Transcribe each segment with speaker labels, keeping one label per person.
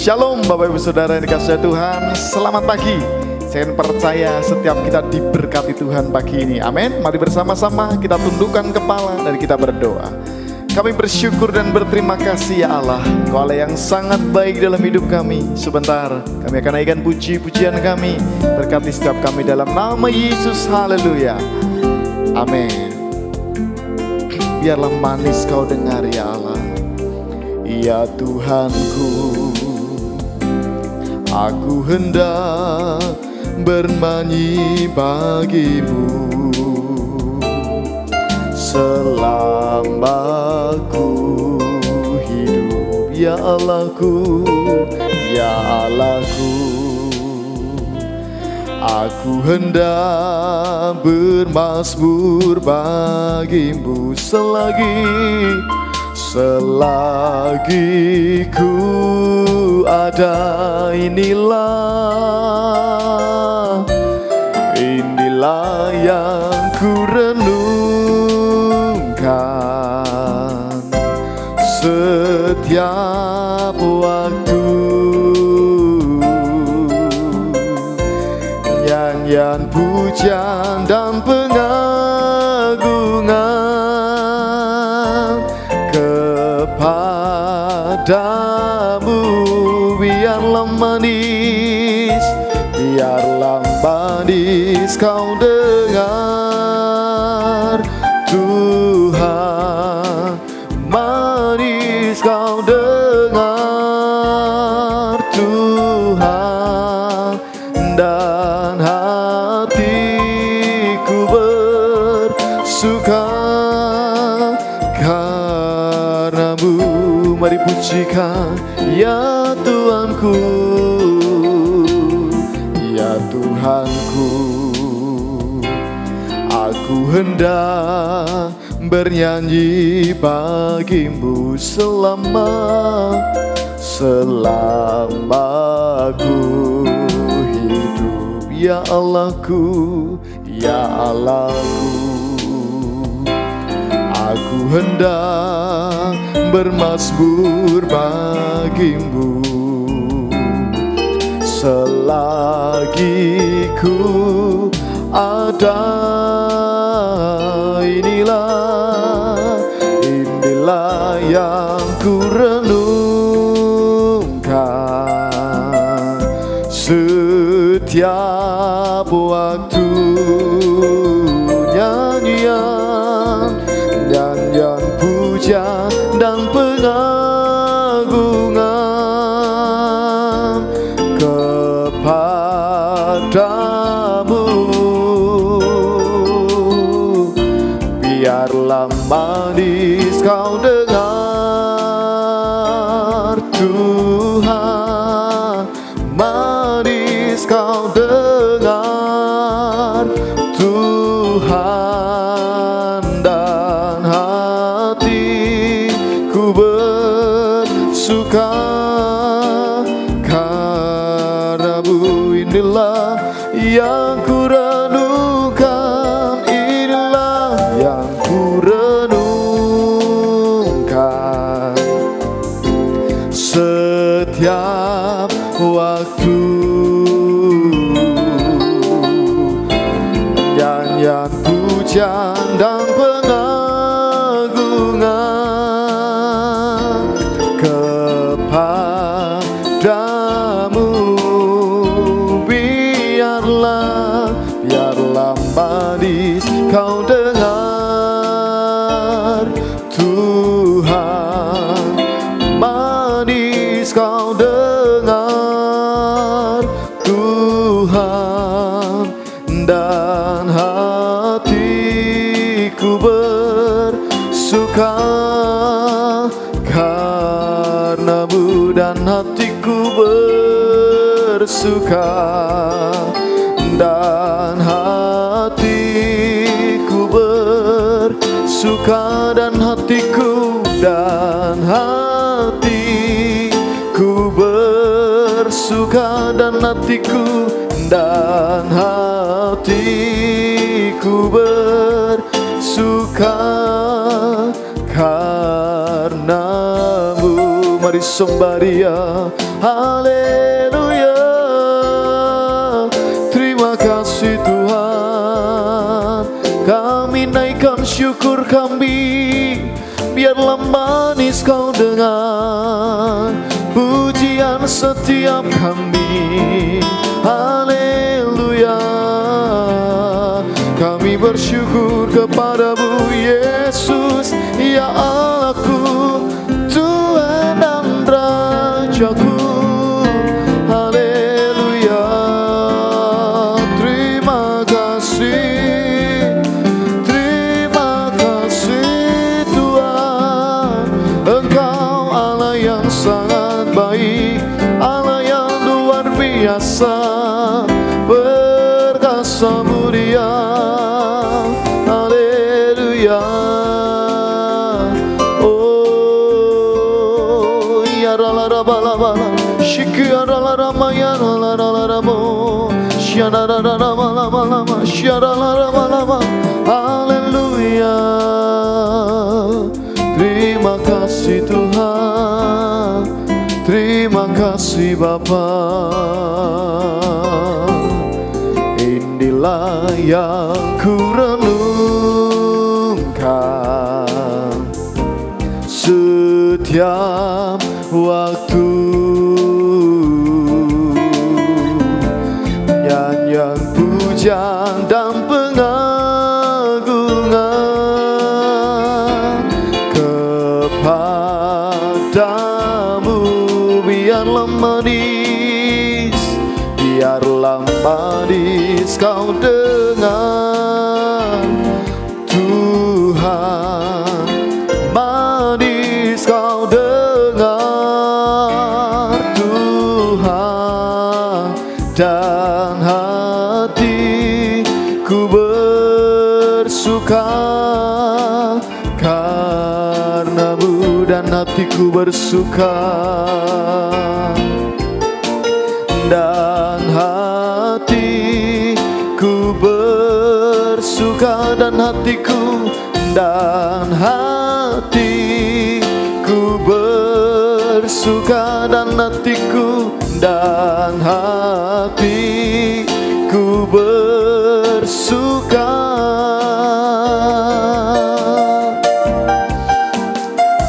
Speaker 1: Shalom Bapak Ibu Saudara yang dikasihi Tuhan. Selamat pagi. Saya percaya setiap kita diberkati Tuhan pagi ini. Amin. Mari bersama-sama kita tundukkan kepala dan kita berdoa. Kami bersyukur dan berterima kasih ya Allah, Kau Allah yang sangat baik dalam hidup kami. Sebentar kami akan naikkan puji-pujian kami. Berkati setiap kami dalam nama Yesus. Haleluya. Amin. Biarlah manis Kau dengar ya Allah. Ya Tuhanku, aku hendak bernyanyi bagimu selama ku hidup. Ya Allahku, ya Allahku, aku hendak bermazmur bagimu selagi ku ada. Inilah yang ku renungkan setiap waktu. Nyanyian, pujian dan pengagungan kepadamu. Biarlah manis Kau dengar Tuhan, manis Kau dengar Tuhan, dan hatiku bersuka karenamu. Mari pujikan ya Tuhanku, ya Tuhanku, aku hendak bernyanyi bagimu selama ku hidup. Ya Allahku, ya Allahku, aku hendak bermazmur bagimu selagi ku ada. Inilah yang ku renungkan setiap waktu. Nyanyian, pujian dan pengagungan kepadamu. Biarlah manis Kau dengar Tuhan, manis Kau dengar Tuhan, dan hatiku bersuka karenamu. Inilah yang ku renungkan, inilah yang ku renungkan setiap waktu. Nyanyian, pujian dan pengagungan kepadamu. Biarlah manis Kau dengar Tuhan, manis Kau dengar Tuhan, dan hatiku bersuka karenamu, dan hatiku bersuka, dan hatiku bersuka, dan hatiku bersuka, dan hatiku bersuka karenamu. mari sembah Dia. Haleluya. Terima kasih Tuhan, kami naikkan syukur kami, biarlah manis Kau dengar pujian setiap kami. Haleluya. Kami bersyukur kepadamu Yesus, ya Allahku, Tuhan dan Rajaku. Haleluya. Terima kasih Tuhan, Engkau Allah yang sangat baik, Allah yang luar biasa, perkasa mulia. Haleluya. Oh ya la bala bala shikya la ramaya la ramo shana la bala bala shara la bala. Haleluya. Terima kasih Tuhan, terima kasih Bapa. Inilah yang ku renungkan setiap waktu, nyanyian pujian dan pengagungan kepadamu. Biarlah manis, biarlah manis Kau dengar Tuhan, manis Kau dengar Tuhan, dan hatiku bersuka karenamu, dan hatiku bersuka, dan hatiku bersuka, dan hatiku bersuka, dan hatiku bersuka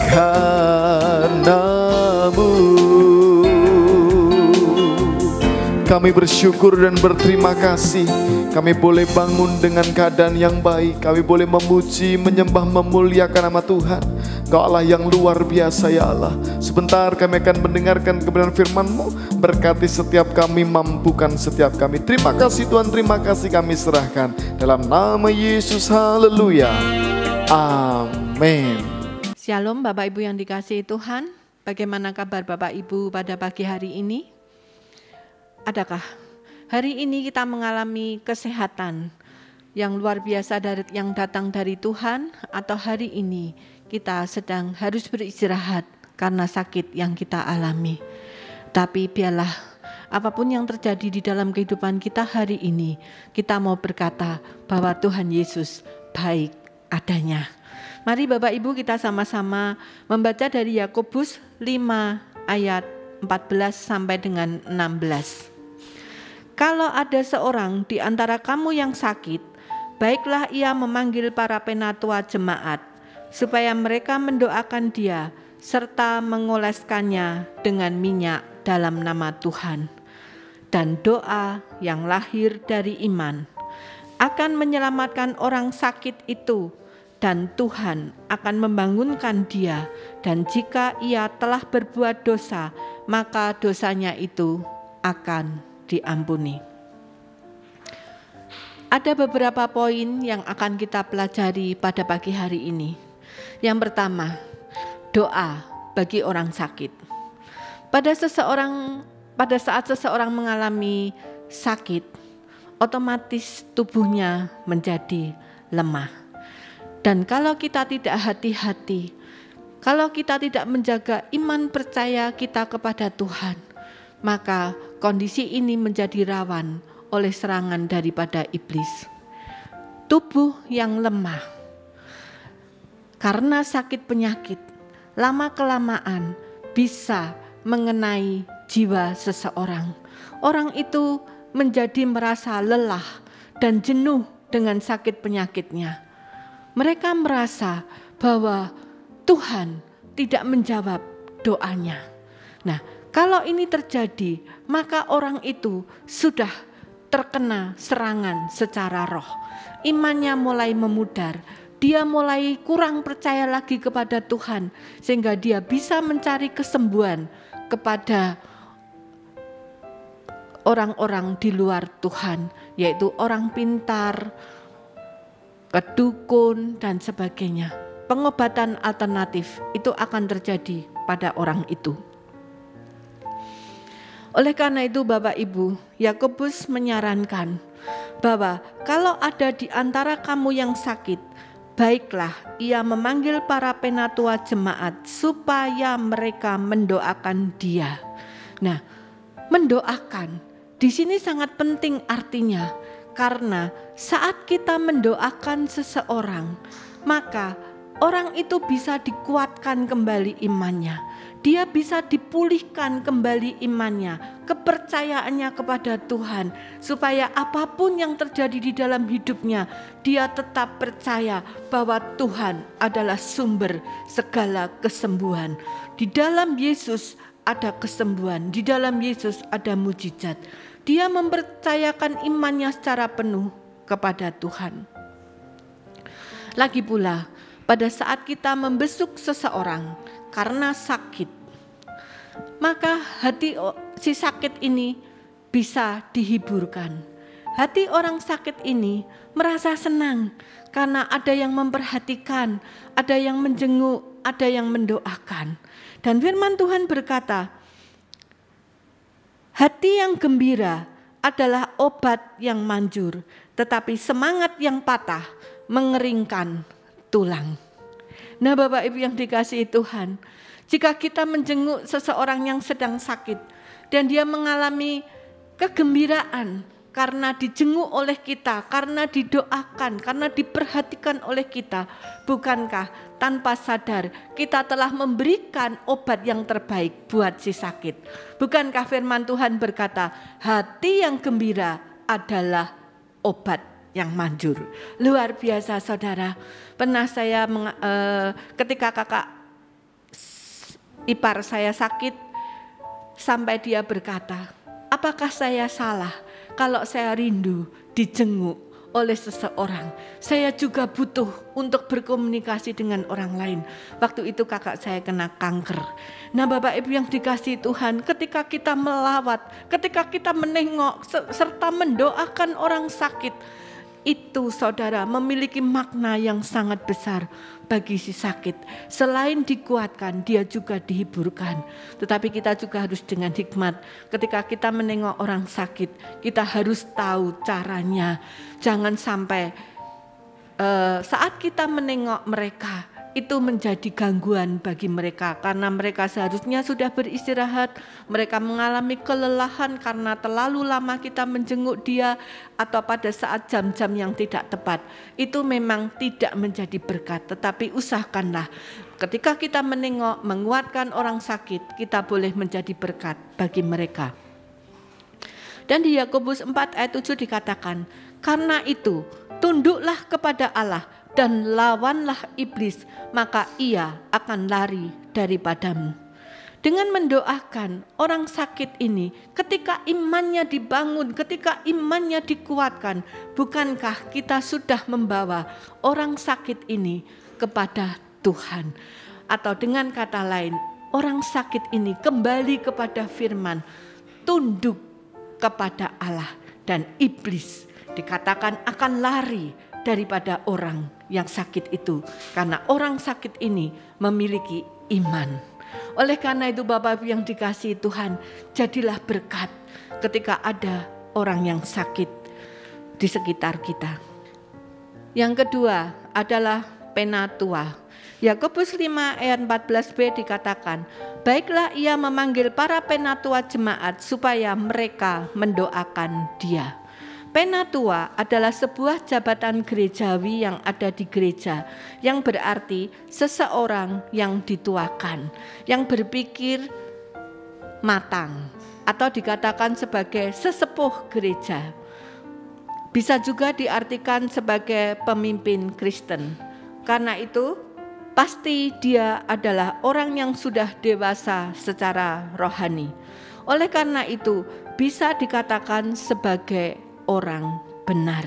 Speaker 1: karenamu. Kami bersyukur dan berterima kasih, kami boleh bangun dengan keadaan yang baik, kami boleh memuji, menyembah, memuliakan nama Tuhan. Engkau Allah yang luar biasa ya Allah. Sebentar kami akan mendengarkan kebenaran firman-Mu, berkati setiap kami, mampukan setiap kami. Terima kasih Tuhan, terima kasih kami serahkan dalam nama Yesus. Haleluya. Amin.
Speaker 2: Shalom Bapak Ibu yang dikasihi Tuhan. Bagaimana kabar Bapak Ibu pada pagi hari ini? Adakah hari ini kita mengalami kesehatan yang luar biasa yang datang dari Tuhan, atau hari ini kita sedang harus beristirahat karena sakit yang kita alami? Tapi biarlah apapun yang terjadi di dalam kehidupan kita hari ini, kita mau berkata bahwa Tuhan Yesus baik adanya. Mari Bapak Ibu kita sama-sama membaca dari Yakobus 5 ayat 14 sampai dengan 16. Kalau ada seorang di antara kamu yang sakit, baiklah ia memanggil para penatua jemaat, supaya mereka mendoakan dia, serta mengoleskannya dengan minyak dalam nama Tuhan. Dan doa yang lahir dari iman akan menyelamatkan orang sakit itu, dan Tuhan akan membangunkan dia, dan jika ia telah berbuat dosa, maka dosanya itu akan diampuni. Ada beberapa poin yang akan kita pelajari pada pagi hari ini. Yang pertama, doa bagi orang sakit. Pada saat seseorang mengalami sakit, otomatis tubuhnya menjadi lemah. Dan kalau kita tidak hati-hati, kalau kita tidak menjaga iman percaya kita kepada Tuhan, maka kondisi ini menjadi rawan oleh serangan daripada iblis. Tubuh yang lemah karena sakit penyakit, lama-kelamaan bisa mengenai jiwa seseorang. Orang itu menjadi merasa lelah dan jenuh dengan sakit penyakitnya. Mereka merasa bahwa Tuhan tidak menjawab doanya. Nah, kalau ini terjadi, maka orang itu sudah terkena serangan secara roh. Imannya mulai memudar. Dia mulai kurang percaya lagi kepada Tuhan, sehingga dia bisa mencari kesembuhan kepada orang-orang di luar Tuhan, yaitu orang pintar, kedukun, dan sebagainya. Pengobatan alternatif itu akan terjadi pada orang itu. Oleh karena itu Bapak Ibu, Yakobus menyarankan bahwa kalau ada di antara kamu yang sakit, baiklah ia memanggil para penatua jemaat supaya mereka mendoakan dia. Nah, mendoakan di sini sangat penting artinya, karena saat kita mendoakan seseorang, maka orang itu bisa dikuatkan kembali imannya. Dia bisa dipulihkan kembali imannya, kepercayaannya kepada Tuhan, supaya apapun yang terjadi di dalam hidupnya, dia tetap percaya bahwa Tuhan adalah sumber segala kesembuhan. Di dalam Yesus ada kesembuhan, di dalam Yesus ada mujizat. Dia mempercayakan imannya secara penuh kepada Tuhan. Lagi pula, pada saat kita membesuk seseorang karena sakit, maka hati si sakit ini bisa dihiburkan. Hati orang sakit ini merasa senang karena ada yang memperhatikan, ada yang menjenguk, ada yang mendoakan. Dan firman Tuhan berkata, hati yang gembira adalah obat yang manjur, tetapi semangat yang patah mengeringkan tulang. Nah Bapak Ibu yang dikasihi Tuhan, jika kita menjenguk seseorang yang sedang sakit dan dia mengalami kegembiraan karena dijenguk oleh kita, karena didoakan, karena diperhatikan oleh kita, bukankah tanpa sadar kita telah memberikan obat yang terbaik buat si sakit? Bukankah firman Tuhan berkata, hati yang gembira adalah obat yang manjur. Luar biasa saudara. Pernah saya ketika kakak ipar saya sakit, sampai dia berkata, apakah saya salah kalau saya rindu dijenguk oleh seseorang? Saya juga butuh untuk berkomunikasi dengan orang lain. Waktu itu kakak saya kena kanker. Nah Bapak Ibu yang dikasihi Tuhan, ketika kita melawat, ketika kita menengok serta mendoakan orang sakit, itu saudara memiliki makna yang sangat besar bagi si sakit. Selain dikuatkan, dia juga dihiburkan. Tetapi kita juga harus dengan hikmat. Ketika kita menengok orang sakit, kita harus tahu caranya. Jangan sampai saat kita menengok mereka, itu menjadi gangguan bagi mereka. Karena mereka seharusnya sudah beristirahat, mereka mengalami kelelahan karena terlalu lama kita menjenguk dia, atau pada saat jam-jam yang tidak tepat. Itu memang tidak menjadi berkat. Tetapi usahakanlah ketika kita menengok, menguatkan orang sakit, kita boleh menjadi berkat bagi mereka. Dan di Yakobus 4 ayat 7 dikatakan, karena itu tunduklah kepada Allah dan lawanlah iblis, maka ia akan lari daripadamu. Dengan mendoakan orang sakit ini, ketika imannya dibangun, ketika imannya dikuatkan, bukankah kita sudah membawa orang sakit ini kepada Tuhan? Atau dengan kata lain, orang sakit ini kembali kepada firman, tunduk kepada Allah, dan iblis dikatakan akan lari daripada orang yang sakit itu, karena orang sakit ini memiliki iman. Oleh karena itu Bapak Ibu yang dikasihi Tuhan, jadilah berkat ketika ada orang yang sakit di sekitar kita. Yang kedua adalah penatua. Yakobus 5 ayat 14b dikatakan, baiklah ia memanggil para penatua jemaat supaya mereka mendoakan dia. Penatua adalah sebuah jabatan gerejawi yang ada di gereja, yang berarti seseorang yang dituakan, yang berpikir matang, atau dikatakan sebagai sesepuh gereja. Bisa juga diartikan sebagai pemimpin Kristen. Karena itu, pasti dia adalah orang yang sudah dewasa secara rohani. Oleh karena itu, bisa dikatakan sebagai orang benar.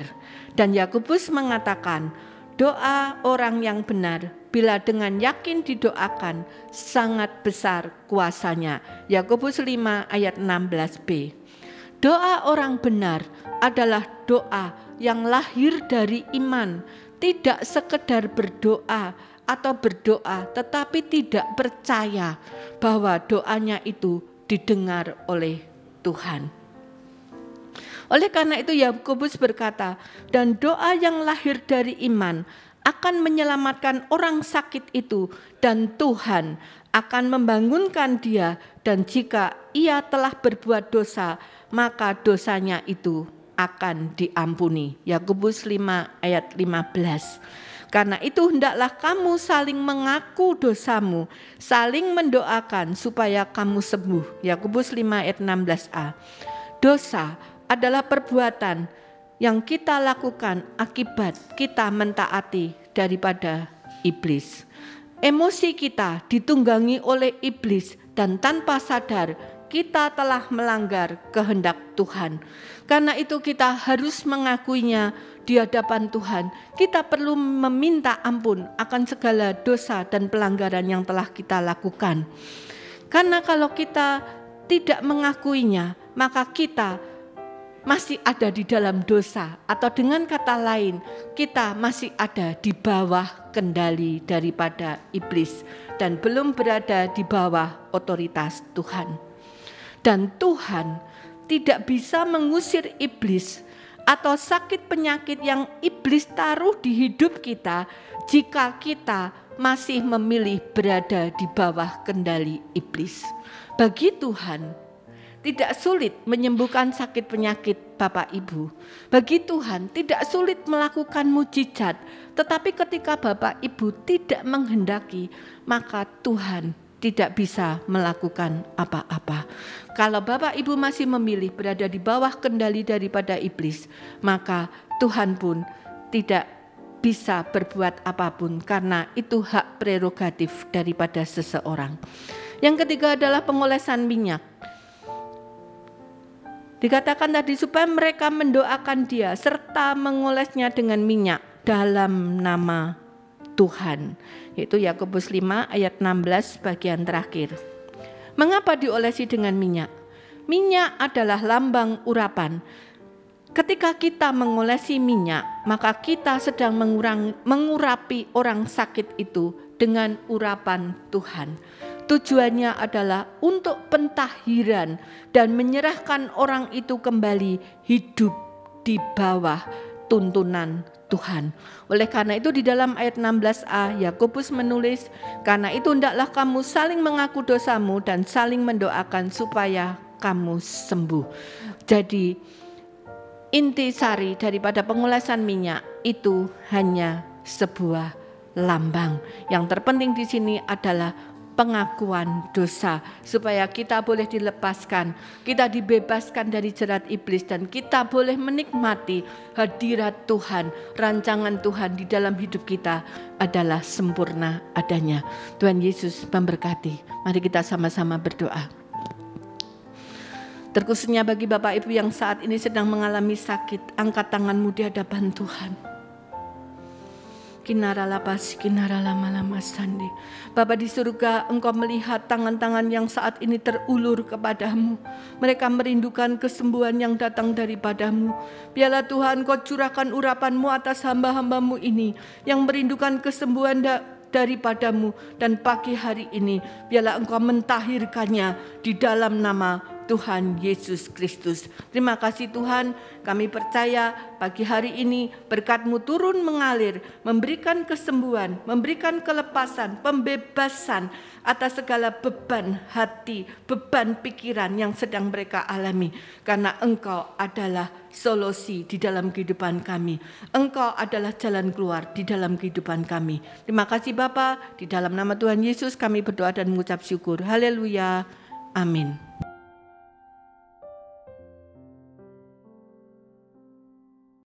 Speaker 2: Dan Yakobus mengatakan, doa orang yang benar bila dengan yakin didoakan sangat besar kuasanya. Yakobus 5 ayat 16b. Doa orang benar adalah doa yang lahir dari iman, tidak sekedar berdoa atau berdoa tetapi tidak percaya bahwa doanya itu didengar oleh Tuhan. Oleh karena itu Yakobus berkata, dan doa yang lahir dari iman akan menyelamatkan orang sakit itu, dan Tuhan akan membangunkan dia, dan jika ia telah berbuat dosa, maka dosanya itu akan diampuni. Yakobus 5 ayat 15. Karena itu hendaklah kamu saling mengaku dosamu, saling mendoakan supaya kamu sembuh. Yakobus 5 ayat 16a. Dosa adalah perbuatan yang kita lakukan akibat kita mentaati daripada iblis. Emosi kita ditunggangi oleh iblis dan tanpa sadar kita telah melanggar kehendak Tuhan. Karena itu kita harus mengakuinya di hadapan Tuhan. Kita perlu meminta ampun akan segala dosa dan pelanggaran yang telah kita lakukan. Karena kalau kita tidak mengakuinya, maka kita masih ada di dalam dosa, atau dengan kata lain, kita masih ada di bawah kendali daripada iblis dan belum berada di bawah otoritas Tuhan. Dan Tuhan tidak bisa mengusir iblis atau sakit penyakit yang iblis taruh di hidup kita jika kita masih memilih berada di bawah kendali iblis. Bagi Tuhan, tidak sulit menyembuhkan sakit penyakit Bapak Ibu. Bagi Tuhan tidak sulit melakukan mujizat. Tetapi ketika Bapak Ibu tidak menghendaki, maka Tuhan tidak bisa melakukan apa-apa. Kalau Bapak Ibu masih memilih berada di bawah kendali daripada iblis, maka Tuhan pun tidak bisa berbuat apapun karena itu hak prerogatif daripada seseorang. Yang ketiga adalah pengolesan minyak. Dikatakan tadi supaya mereka mendoakan dia serta mengolesnya dengan minyak dalam nama Tuhan. Yaitu Yakobus 5 ayat 16 bagian terakhir. Mengapa diolesi dengan minyak? Minyak adalah lambang urapan. Ketika kita mengolesi minyak, maka kita sedang mengurapi orang sakit itu dengan urapan Tuhan. Tujuannya adalah untuk pentahiran dan menyerahkan orang itu kembali hidup di bawah tuntunan Tuhan. Oleh karena itu di dalam ayat 16a Yakobus menulis, karena itu hendaklah kamu saling mengaku dosamu dan saling mendoakan supaya kamu sembuh. Jadi intisari daripada pengolesan minyak itu hanya sebuah lambang. Yang terpenting di sini adalah pengakuan dosa supaya kita boleh dilepaskan, kita dibebaskan dari jerat iblis dan kita boleh menikmati hadirat Tuhan. Rancangan Tuhan di dalam hidup kita adalah sempurna adanya. Tuhan Yesus memberkati. Mari kita sama-sama berdoa. Terkhususnya bagi Bapak Ibu yang saat ini sedang mengalami sakit, angkat tanganmu di hadapan Tuhan. Bapa di surga, Engkau melihat tangan-tangan yang saat ini terulur kepadamu. Mereka merindukan kesembuhan yang datang daripadamu. Biarlah Tuhan Kau curahkan urapan-Mu atas hamba-hamba-Mu ini yang merindukan kesembuhan daripadamu. Dan pagi hari ini biarlah Engkau mentahirkannya di dalam nama Tuhan Yesus Kristus. Terima kasih Tuhan, kami percaya pagi hari ini berkat-Mu turun mengalir, memberikan kesembuhan, memberikan kelepasan, pembebasan atas segala beban hati, beban pikiran yang sedang mereka alami. Karena Engkau adalah solusi di dalam kehidupan kami. Engkau adalah jalan keluar di dalam kehidupan kami. Terima kasih Bapa, di dalam nama Tuhan Yesus kami berdoa dan mengucap syukur. Haleluya. Amin.